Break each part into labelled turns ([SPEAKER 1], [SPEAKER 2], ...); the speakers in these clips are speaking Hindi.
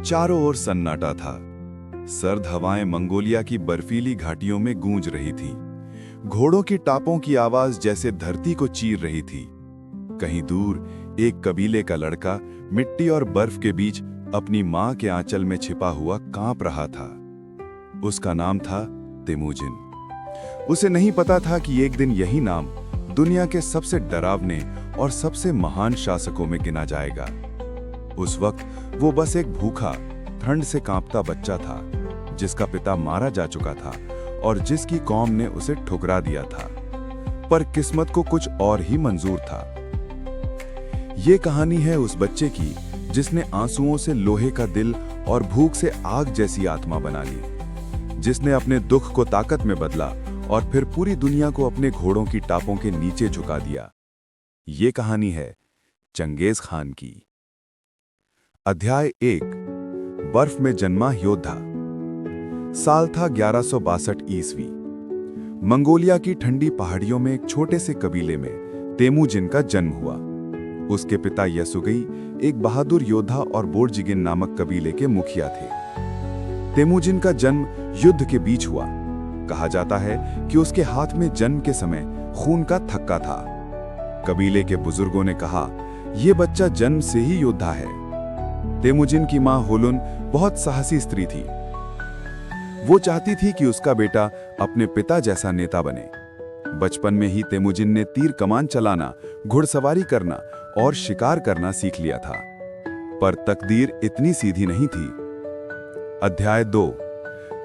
[SPEAKER 1] चारों ओर सन्नाटा था। सर्द हवाएं मंगोलिया की बर्फीली घाटियों में गूंज रही थी। घोड़ों की टापों की आवाज जैसे धरती को चीर रही थी। कहीं दूर एक कबीले का लड़का मिट्टी और बर्फ के बीच अपनी मां के आंचल में छिपा हुआ कांप रहा था। उसका नाम था तेमुजिन। उसे नहीं पता था कि एक दिन यही नाम दुनिया के सबसे डरावने और सबसे महान शासकों में गिना जाएगा। उस वक्त वो बस एक भूखा, ठंड से कांपता बच्चा था, जिसका पिता मारा जा चुका था और जिसकी कौम ने उसे ठुकरा दिया था। पर किस्मत को कुछ और ही मंजूर था। ये कहानी है उस बच्चे की जिसने आंसुओं से लोहे का दिल और भूख से आग जैसी आत्मा बना ली, जिसने अपने दुख को ताकत में बदला और फिर पूरी दुनिया को अपने घोड़ों की टापों के नीचे झुका दिया। ये कहानी है चंगेज खान की। अध्याय 1। बर्फ में जन्मा योद्धा। साल था 1162 ईस्वी। मंगोलिया की ठंडी पहाड़ियों में एक छोटे से कबीले में तेमुजिन का जन्म हुआ। उसके पिता यसुगई एक बहादुर योद्धा और बोर्जिगिन नामक कबीले के मुखिया थे। तेमुजिन का जन्म युद्ध के बीच हुआ। कहा जाता है कि उसके हाथ में जन्म के समय खून का थक्का था। कबीले के बुजुर्गों ने कहा, यह बच्चा जन्म से ही योद्धा है। तेमुजिन की मां होलुन बहुत साहसी स्त्री थी। वो चाहती थी कि उसका बेटा अपने पिता जैसा नेता बने। बचपन में ही तेमुजिन ने तीर कमान चलाना, घुड़सवारी करना और शिकार करना सीख लिया था। पर तकदीर इतनी सीधी नहीं थी। अध्याय 2।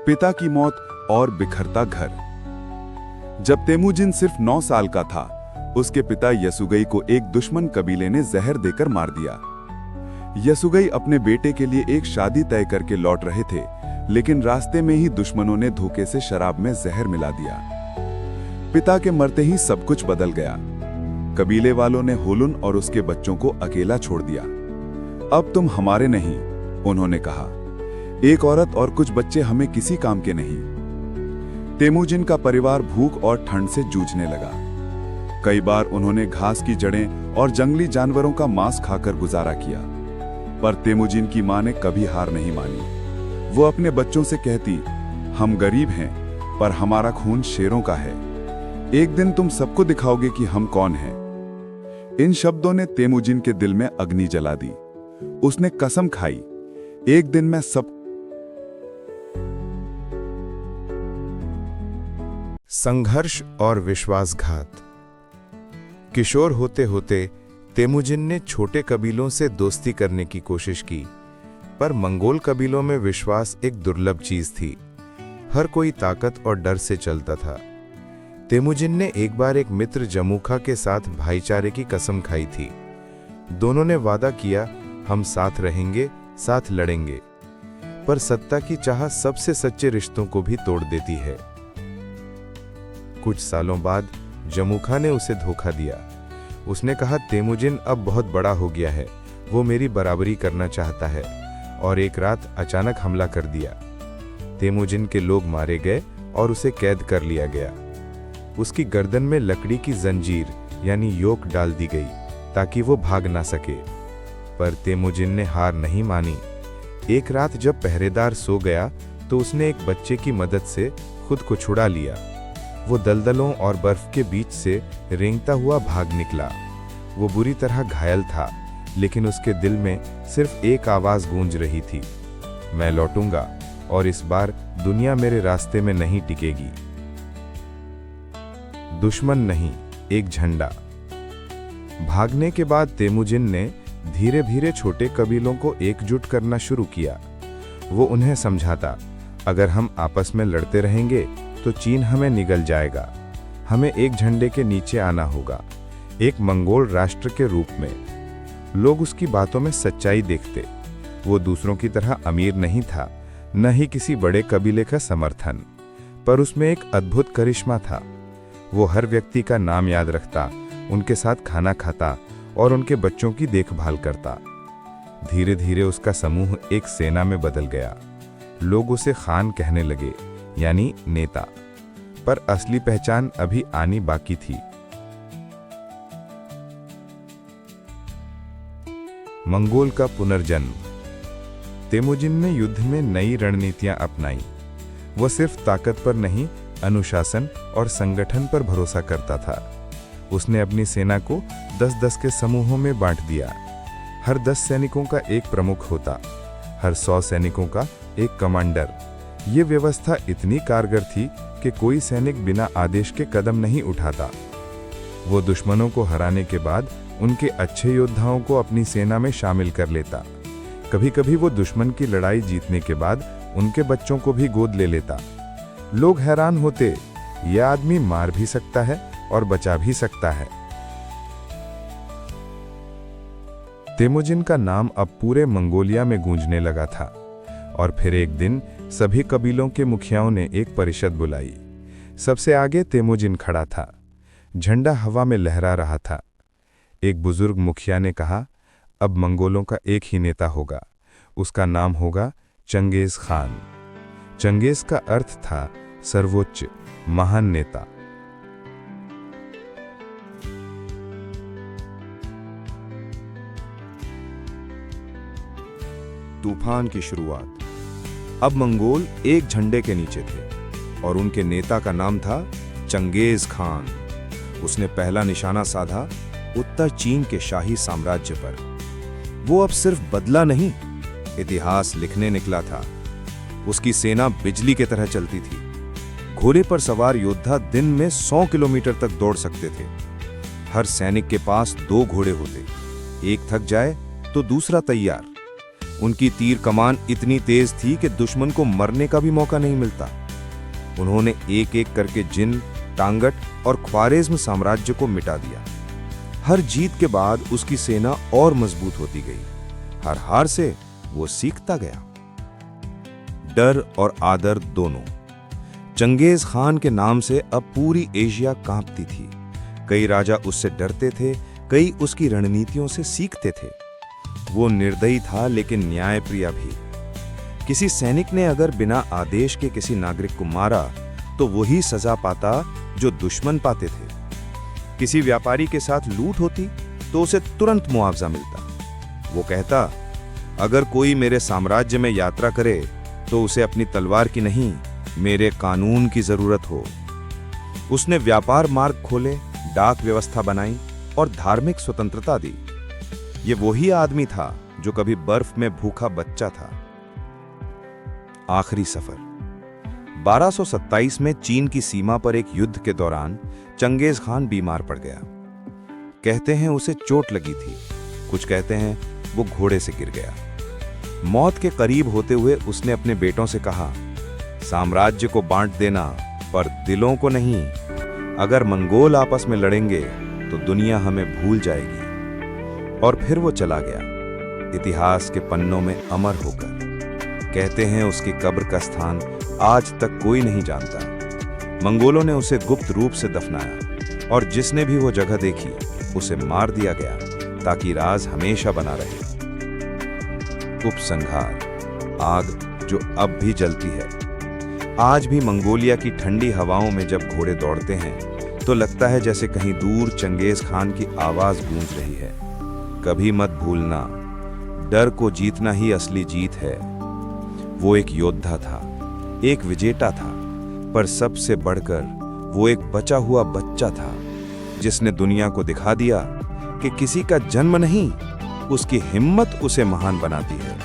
[SPEAKER 1] पिता की मौत और बिखरता घर। जब तेमुजिन सिर्फ 9 साल का था, उसके पिता यसुगई को एक दुश्मन कबीले ने जहर देकर मार दिया। यसुगई अपने बेटे के लिए एक शादी तय करके लौट रहे थे, लेकिन रास्ते में ही दुश्मनों ने धोखे से शराब में जहर मिला दिया। पिता के मरते ही सब कुछ बदल गया। कबीले वालों ने होलुन और उसके बच्चों को अकेला छोड़ दिया। अब तुम हमारे नहीं, उन्होंने कहा। एक औरत और कुछ बच्चे हमें किसी काम के नहीं। तेमुजिन का परिवार भूख और ठंड से जूझने लगा। कई बार उन्होंने घास की जड़ें और जंगली जानवरों का मांस खाकर गुजारा किया, पर तेमुजिन की मां ने कभी हार नहीं मानी। वो अपने बच्चों से कहती, हम गरीब हैं, पर हमारा खून शेरों का है। एक दिन तुम सबको दिखाओगे कि हम कौन हैं। इन शब्दों ने तेमुजिन के दिल में अग्नि जला दी। उसने कसम खाई, एक दिन मैं सब।
[SPEAKER 2] संघर्ष और विश्वासघात। किशोर होते होते तेमुजिन ने छोटे कबीलों से दोस्ती करने की कोशिश की, पर मंगोल कबीलों में विश्वास एक दुर्लभ चीज थी। हर कोई ताकत और डर से चलता था। तेमुजिन ने एक बार एक मित्र जमुखा के साथ भाईचारे की कसम खाई थी। दोनों ने वादा किया, हम साथ रहेंगे, साथ लड़ेंगे। पर सत्ता की चाह सबसे सच्चे रिश्तों को भी तोड़ देती है। कुछ सालों बाद जमुखा ने उसे धोखा दिया। उसने कहा, तेमुजिन अब बहुत बड़ा हो गया है, वो मेरी बराबरी करना चाहता है, और एक रात अचानक हमला कर दिया। तेमुजिन के लोग मारे गए और उसे कैद कर लिया गया। उसकी गर्दन में लकड़ी की जंजीर यानी योक डाल दी गई ताकि वो भाग ना सके। पर तेमुजिन ने हार नहीं मानी। एक रात जब पहरेदार सो गया तो उसने एक बच्चे की मदद से खुद को छुड़ा लिया। वो दलदलों और बर्फ के बीच से रेंगता हुआ भाग निकला। वो बुरी तरह घायल था, लेकिन उसके दिल में सिर्फ एक आवाज गूंज रही थी, मैं लौटूंगा और इस बार दुनिया मेरे रास्ते में नहीं टिकेगी। दुश्मन नहीं, एक झंडा। भागने के बाद तेमुजिन ने धीरे धीरे छोटे कबीलों को एकजुट करना शुरू किया। वो उन्हें समझाता, अगर हम आपस में लड़ते रहेंगे तो चीन हमें निगल जाएगा। हमें एक झंडे के नीचे आना होगा, एक मंगोल राष्ट्र के रूप में। लोग उसकी बातों में सच्चाई देखते। वो दूसरों की तरह अमीर नहीं था, न ही किसी बड़े कबीले का समर्थन, पर उसमें एक अद्भुत करिश्मा था। वो हर व्यक्ति का नाम याद रखता, उनके साथ खाना खाता और उनके बच्चों की देखभाल करता। धीरे धीरे उसका समूह एक सेना में बदल गया। लोग उसे खान कहने लगे, यानी नेता, पर असली पहचान अभी आनी बाकी थी। मंगोल का पुनर्जन्म। तेमुजिन ने युद्ध में नई रणनीतियां अपनाई। वो सिर्फ ताकत पर नहीं, अनुशासन और संगठन पर भरोसा करता था। उसने अपनी सेना को 10-10 के समूहों में बांट दिया। हर 10 सैनिकों का एक प्रमुख होता, हर 100 सैनिकों का एक कमांडर। ये व्यवस्था इतनी कारगर थी कि कोई सैनिक बिना आदेश के कदम नहीं उठाता। वो दुश्मनों को हराने के बाद उनके अच्छे योद्धाओं को अपनी सेना में शामिल कर लेता। कभी-कभी वो दुश्मन की लड़ाई जीतने के बाद उनके बच्चों को भी गोद ले लेता। लोग हैरान होते, यह आदमी मार भी सकता है और बचा भी सकता है। तेमुजिन का नाम अब पूरे मंगोलिया में गूंजने लगा था और फिर एक दिन सभी कबीलों के मुखियाओं ने एक परिषद बुलाई। सबसे आगे तेमुजिन खड़ा था। झंडा हवा में लहरा रहा था। एक बुजुर्ग मुखिया ने कहा, अब मंगोलों का एक ही नेता होगा, उसका नाम होगा चंगेज खान। चंगेज का अर्थ था सर्वोच्च, महान नेता।
[SPEAKER 1] तूफान की शुरुआत। अब मंगोल एक झंडे के नीचे थे और उनके नेता का नाम था चंगेज खान। उसने पहला निशाना साधा उत्तर चीन के शाही साम्राज्य पर। वो अब सिर्फ बदला नहीं, इतिहास लिखने निकला था। उसकी सेना बिजली की तरह चलती थी। घोड़े पर सवार योद्धा दिन में 100 किलोमीटर तक दौड़ सकते थे। हर सैनिक के पास 2 घोड़े होते, एक थक जाए तो दूसरा तैयार। उनकी तीर कमान इतनी तेज थी कि दुश्मन को मरने का भी मौका नहीं मिलता। उन्होंने एक एक करके जिन, टांगट और ख्वारेज़्म साम्राज्य को मिटा दिया। हर जीत के बाद उसकी सेना और मजबूत होती गई। हर हार से वो सीखता गया। डर और आदर दोनों। चंगेज खान के नाम से अब पूरी एशिया कांपती थी। कई राजा उससे डरते थे, कई उसकी रणनीतियों से सीखते थे। वो निर्दयी था लेकिन न्यायप्रिय भी। किसी सैनिक ने अगर बिना आदेश के किसी नागरिक को मारा तो वही सजा पाता जो दुश्मन पाते थे। किसी व्यापारी के साथ लूट होती तो उसे तुरंत मुआवजा मिलता। वो कहता, अगर कोई मेरे साम्राज्य में यात्रा करे तो उसे अपनी तलवार की नहीं, मेरे कानून की जरूरत हो। उसने व्यापार मार्ग खोले, डाक व्यवस्था बनाई और धार्मिक स्वतंत्रता दी। ये वही आदमी था जो कभी बर्फ में भूखा बच्चा था। आखिरी सफर। 1227 में चीन की सीमा पर एक युद्ध के दौरान चंगेज खान बीमार पड़ गया। कहते हैं उसे चोट लगी थी, कुछ कहते हैं वो घोड़े से गिर गया। मौत के करीब होते हुए उसने अपने बेटों से कहा, साम्राज्य को बांट देना पर दिलों को नहीं। अगर मंगोल आपस में लड़ेंगे तो दुनिया हमें भूल जाएगी। और फिर वो चला गया, इतिहास के पन्नों में अमर होकर। कहते हैं उसकी कब्र का स्थान आज तक कोई नहीं जानता। मंगोलों ने उसे गुप्त रूप से दफनाया और जिसने भी वो जगह देखी उसे मार दिया गया ताकि राज हमेशा बना रहे। उपसंहार। आग जो अब भी जलती है। आज भी मंगोलिया की ठंडी हवाओं में जब घोड़े दौड़ते हैं तो लगता है जैसे कहीं दूर चंगेज खान की आवाज गूंज रही है। कभी मत भूलना, डर को जीतना ही असली जीत है। वो एक योद्धा था, एक विजेता था, पर सबसे बढ़कर वो एक बचा हुआ बच्चा था जिसने दुनिया को दिखा दिया कि किसी का जन्म नहीं, उसकी हिम्मत उसे महान बनाती है।